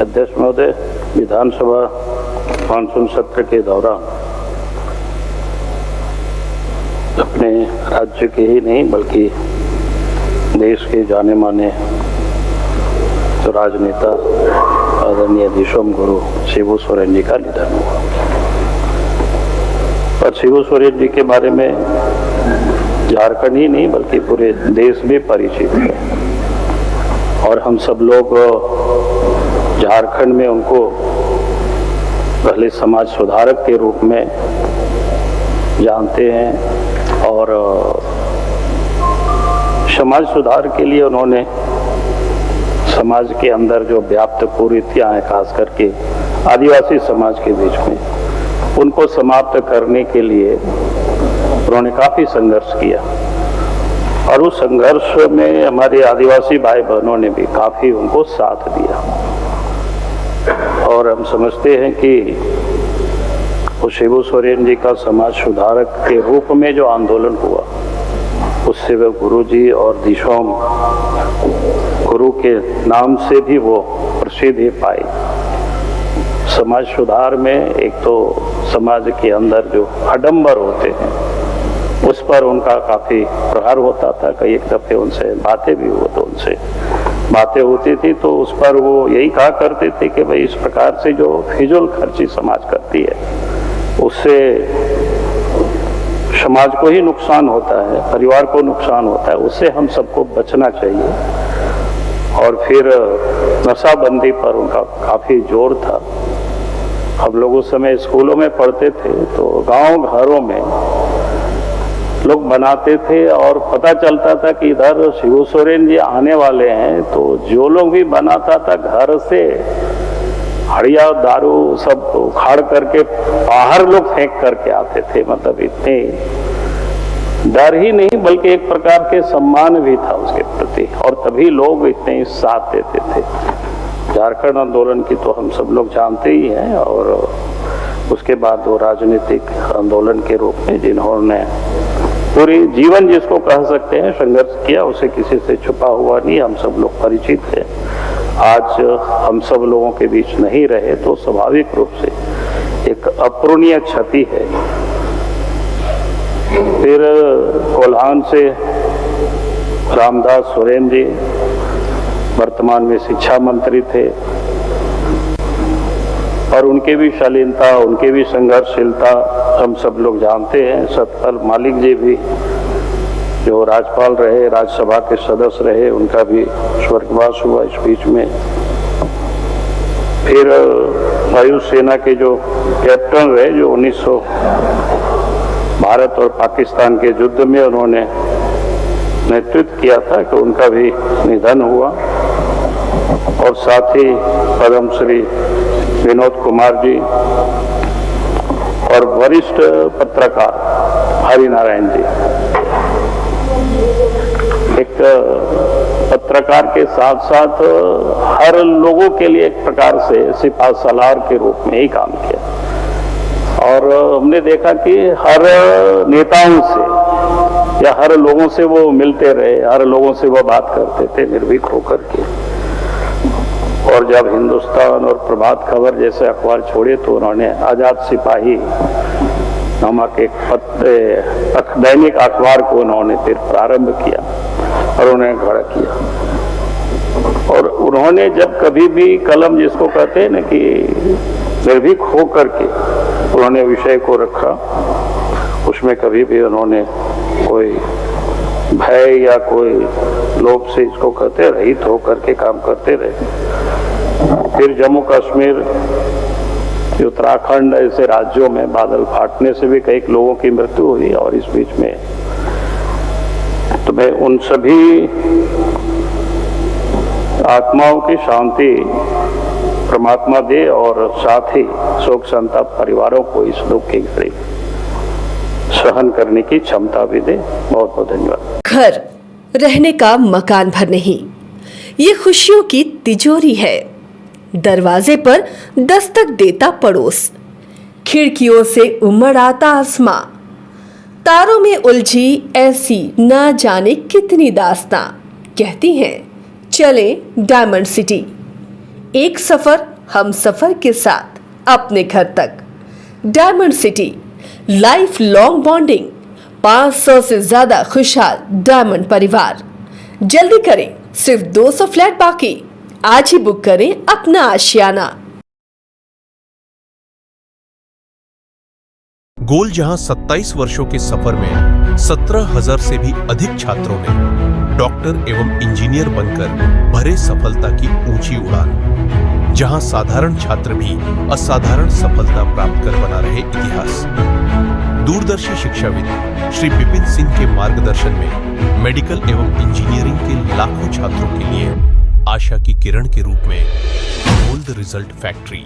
अध्यक्ष महोदय, विधानसभा मानसून सत्र के दौरान अपने राज्य के ही नहीं बल्कि देश के जाने माने तो राजनेता आदरणीय दिशोम गुरु शिबू सोरेन जी का निधन हुआ। और शिबू सोरेन जी के बारे में झारखंड ही नहीं बल्कि पूरे देश में परिचित है और हम सब लोग झारखंड में उनको पहले समाज सुधारक के रूप में जानते हैं और समाज सुधार के लिए उन्होंने समाज के अंदर जो व्याप्त कुरीतियां हैं, खास करके आदिवासी समाज के बीच में, उनको समाप्त करने के लिए उन्होंने काफी संघर्ष किया और उस संघर्ष में हमारे आदिवासी भाई बहनों ने भी काफी उनको साथ दिया। और हम समझते हैं कि वो शिबू सोरेन जी का समाज सुधारक के रूप में जो आंदोलन हुआ, उससे वे गुरु जी और दिशोम गुरु के नाम से भी वो प्रसिद्धि पाई। समाज सुधार में एक तो समाज के अंदर जो आडंबर होते हैं उस पर उनका काफी प्रहार होता था। कई एक दफे उनसे बातें भी हुआ, तो उनसे बातें होती थी तो उस पर वो यही कहा करते थे कि भाई इस प्रकार से जो फिजूल खर्ची समाज करती है उससे समाज को ही नुकसान होता है, परिवार को नुकसान होता है, उससे हम सबको बचना चाहिए। और फिर नशाबंदी पर उनका काफी जोर था। हम लोग उस समय स्कूलों में पढ़ते थे तो गांव घरों में लोग बनाते थे और पता चलता था कि इधर शिबू सोरेन जी आने वाले हैं, तो जो लोग भी बनाता था घर से हड़िया दारू सब उखाड़ करके बाहर लोग फेंक करके आते थे। मतलब इतने डर ही नहीं बल्कि एक प्रकार के सम्मान भी था उसके प्रति, और तभी लोग इतने साथ देते थे। झारखंड आंदोलन की तो हम सब लोग जानते ही हैं, और उसके बाद वो राजनीतिक आंदोलन के रूप में जिन्होंने पूरी जीवन जिसको कह सकते हैं संघर्ष किया, उसे किसी से छुपा हुआ नहीं, हम सब लोग परिचित हैं। आज हम सब लोगों के बीच नहीं रहे तो स्वाभाविक रूप से एक अपूरणीय क्षति है। फिर कोल्हान से रामदास सोरेन जी वर्तमान में शिक्षा मंत्री थे और उनके भी शालीनता, उनके भी संघर्षशीलता हम सब लोग जानते हैं। सतपाल मलिक जी भी जो राज्यपाल रहे, राज्यसभा के सदस्य रहे, उनका भी स्वर्गवास हुआ इस बीच में। फिर वायुसेना के जो कैप्टन रहे, जो 1900 भारत और पाकिस्तान के युद्ध में उन्होंने नेतृत्व किया था, कि उनका भी निधन हुआ। और साथ ही पद्मश्री विनोद कुमार जी और वरिष्ठ पत्रकार हरिनारायण जी। एक पत्रकार के साथ साथ हर लोगों के लिए एक प्रकार से सिपा सलार के रूप में ही काम किया। और हमने देखा कि हर नेताओं से या हर लोगों से वो मिलते रहे, हर लोगों से वो बात करते थे निर्भीक होकर के। और जब हिंदुस्तान और प्रभात खबर जैसे अखबार छोड़े तो उन्होंने आजाद सिपाही नामक एक दैनिक अखबार को उन्होंने फिर प्रारंभ किया और उन्हें खड़ा किया। और उन्होंने जब कभी भी कलम जिसको कहते हैं ना कि निर्भीक हो करके उन्होंने विषय को रखा, उसमें कभी भी उन्होंने कोई भय या कोई लोभ से इसको कहते रहित होकर के काम करते रहे। फिर जम्मू कश्मीर, उत्तराखंड ऐसे राज्यों में बादल फाटने से भी कई लोगों की मृत्यु हुई। और इस बीच में तो मैं उन सभी आत्माओं की शांति परमात्मा दे और साथ ही शोक संताप परिवारों को इस दुख की घड़ी सहन करने की क्षमता भी दे। बहुत बहुत धन्यवाद। घर रहने का मकान भर नहीं, ये खुशियों की तिजोरी है। दरवाजे पर दस्तक देता पड़ोस, खिड़कियों से उमड़ आता आसमां, तारों में उलझी ऐसी ना जाने कितनी दास्तां। कहती हैं चले डायमंड सिटी, एक सफर हम सफर के साथ अपने घर तक। Diamond city, life long bonding, 500 से ज्यादा खुशहाल डायमंड परिवार। जल्दी करें, सिर्फ 200 फ्लैट बाकी। आज ही बुक करें अपना आशियाना। गोल जहां 27 वर्षों के सफर में 17,000 से भी अधिक छात्रों ने डॉक्टर एवं इंजीनियर बनकर भरे सफलता की ऊंची उड़ान। जहां साधारण छात्र भी असाधारण सफलता प्राप्त कर बना रहे इतिहास। दूरदर्शी शिक्षाविद श्री विपिन सिंह के मार्गदर्शन में मेडिकल एवं इंजीनियरिंग के लाखों छात्रों के लिए आशा की किरण के रूप में गोल्ड रिजल्ट फैक्ट्री।